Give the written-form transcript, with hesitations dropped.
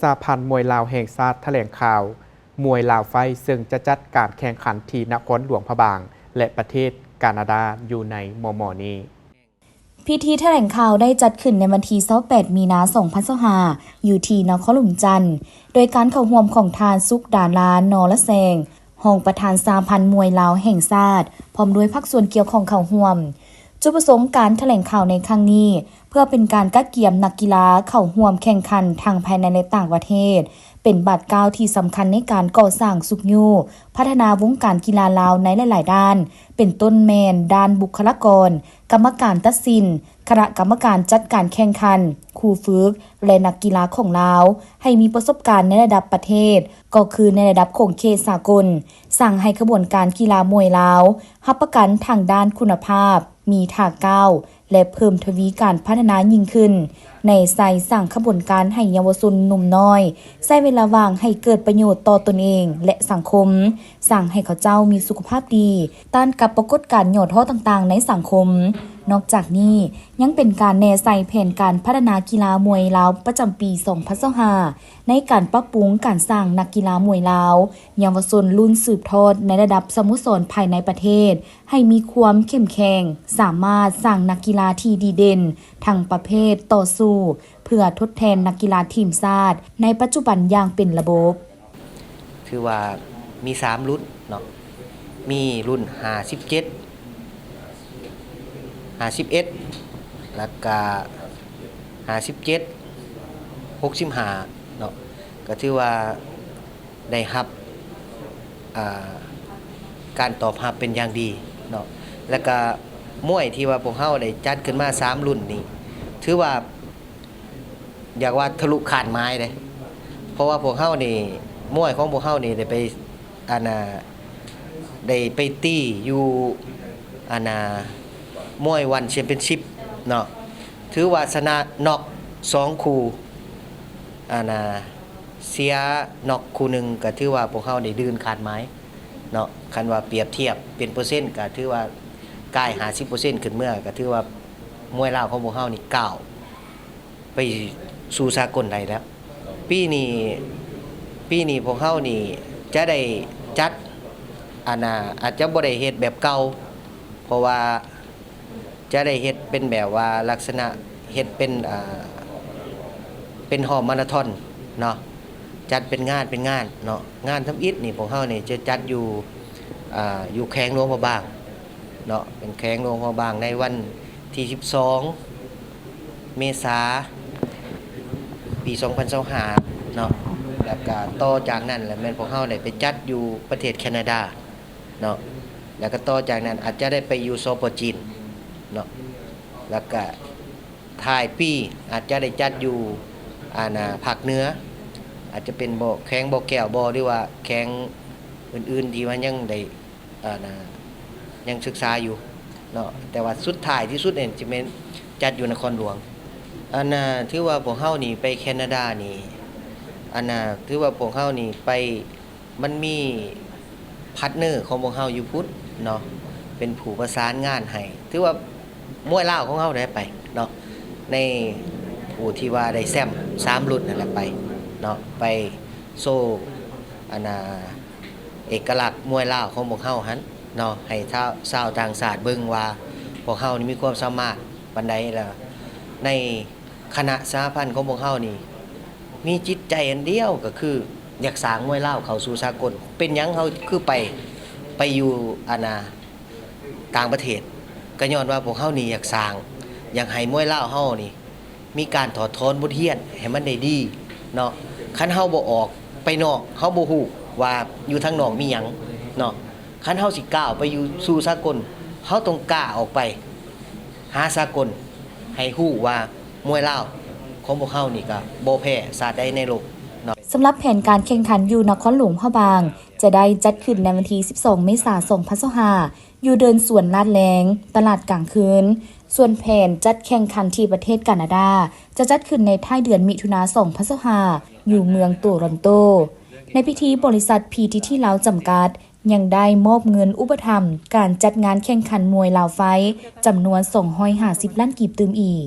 สหพันธ์มวยลาวแห่งชาติแถลงข่าวมวยลาวไฟซึ่งจะจัดการแข่งขันที่นครหลวงพะบางและประเทศแคนาดาอยู่ในม.นี้พิธีแถลงข่าวได้จัดขึ้นในวันที่28มีนาคม2025อยู่ที่นครหลวงจันทน์โดยการเข้าร่วมของทานสุกดาลานอละแซงรองประธานสหพันธ์มวยลาวแห่งชาติพร้อมด้วยภาคส่วนเกี่ยวข้องเข้าร่วมจุดประสงค์การแถลงข่าวในครั้งนี้เพื่อเป็นการกักเกียมนักกีฬาเข้าร่วมแข่งขันทางภายในและต่างประเทศเป็นบาดก้าวที่สำคัญในการก่อสร้างสุขอยู่พัฒนาวงการกีฬาลาวในหลายๆด้านเป็นต้นแมนด้านบุคลากรกรรมการตัดสินคณะกรรมการจัดการแข่งขันครูฝึกและนักกีฬาของลาวให้มีประสบการณ์ในระดับประเทศก็คือในระดับของเขตสากลสั่งให้ขบวนการกีฬามวยลาวรับประกันทางด้านคุณภาพมีท่าก้าวและเพิ่มทวีการพัฒนายิ่งขึ้นในใส่สั่งขบวนการให้เยาวชนหนุ่มน้อยใช้เวลาว่างให้เกิดประโยชน์ต่อตนเองและสังคมสั่งให้เขาเจ้ามีสุขภาพดีต้านกับปรากฏการณ์หย่อท้อต่างๆในสังคมนอกจากนี้ยังเป็นการแนใส่แผนการพัฒนากีฬามวยลาวประจำปี2025ในการปรับปรุงการสร้างนักกีฬามวยลาวเยาวชนรุ่นสืบทอดในระดับสโมสรภายในประเทศให้มีความเข้มแข็งสามารถสร้างนักกีฬาที่ดีเด่นทั้งประเภทต่อสู้เพื่อทดแทนนักกีฬาทีมชาติในปัจจุบันอย่างเป็นระบบถือว่ามี3รุ่นเนาะมีรุ่น57 51แล้วก็57 65เนาะก็ถือว่าได้รับการตอบรับเป็นอย่างดีเนาะแล้วก็มวยที่ว่าพวกเฮาได้จัดขึ้นมา3รุ่นนี้ถือว่าอยากว่าทะลุคานไม้เลยเพราะว่าพวกเฮานี่มวยของพวกเฮานี่ได้ไปได้ไปตีอยู่มวยวันแชมเปี้ยนชิพเนาะถือว่าชนะน็อก2คู่เสียน็อกคู่นึงก็ถือว่าพวกเฮาได้ดืนขาดไม้เนาะคันว่าเปรียบเทียบเป็นเปอร์เซ็นต์ก็ถือว่าใกล้ 50% ขึ้นเมื่อก็ถือว่ามวยลาวของพวกเฮานี่ก้าวไปสู่สากลได้แล้วปีนี้พวกเฮานี่จะได้จัดอาจจะบ่ได้เฮ็ดแบบเก่าเพราะว่าจะได้เฮ็ดเป็นแบบว่าลักษณะเฮ็ดเป็นหอมาราธอนเนาะจัดเป็นงานเนาะงานทำอิฐนี่พวกเฮานี่จะจัดอยู่แข้งหลวงพระบางเนาะเป็นแข้งหลวงพระบางในวันที่12เมษายนปี2025เนาะแล้วก็ต่อจากนั้นแล้วแม่นพวกเฮาได้ไปจัดอยู่ประเทศแคนาดาเนาะแล้วก็ต่อจากนั้นอาจจะได้ไปอยู่สป.จีนเนาะแล้วก็ท้ายปีอาจจะได้จัดอยู่ภาคเหนืออาจจะเป็นบ่แข้งบ่แก้วบ่หรือว่าแข้งอื่นๆที่ว่ายังได้ยังศึกษาอยู่เนาะแต่ว่าสุดท้ายที่สุดเนี่ยจะเป็นจัดอยู่นครหลวงถือว่าพวกเฮานี่ไปแคนาดานี่ถือว่าพวกเฮานี่ไปมันมีพาร์ทเนอร์ของพวกเฮาอยู่พุทธเนาะเป็นผู้ประสานงานให้ถือว่ามวยลาวของเฮาได้ไปเนาะในผู้ที่ว่าได้แชมป์3รุ่นนั่นแหละไปเนาะไปโชว์เอกลักษณ์มวยลาวของพวกเฮาหั่นเนาะให้ชาวต่างชาติเบิ่งว่าพวกเฮานี่มีความสามารถปานใดแล้วในคณะสหพันธ์ของพวกเฮานี่มีจิตใจอันเดียวก็คืออยากสร้างมวยลาวเข้าสู่สากลเป็นหยังเฮาคือไปอยู่ต่างประเทศก็ย้อนว่าพวกเฮานี่อยากสร้างอยากให้มวยลาวเฮานี่มีการถอดถอนบทเรียนให้มันได้ดีเนาะคันเฮาบ่ออกไปนอกเฮาบ่ฮู้ว่าอยู่ทางนอกมีหยังเนาะคันเฮาสิก้าวไปอยู่สู่สากลเฮาต้องกล้าออกไปหาสากลให้ฮู้ว่ามวยลาวของพวกเฮานี่ก็บ่แพ้ชาติใดในโลกเนาะสำหรับแผนการแข่งขันอยู่นครหลวงพะบางจะได้จัดขึ้นในวันที่12เมษายน2025อยู่เดินสวนลาดแลงตลาดกลางคืนส่วนแผนจัดแข่งขันที่ประเทศแคนาดาจะจัดขึ้นในท้ายเดือนมิถุนายน2025อยู่เมืองโตรอนโตในพิธีบริษัท PTT ลาวจำกัดยังได้มอบเงินอุปถัมภ์การจัดงานแข่งขันมวยลาวไฟท์จำนวน250ล้านกีบตืมอีก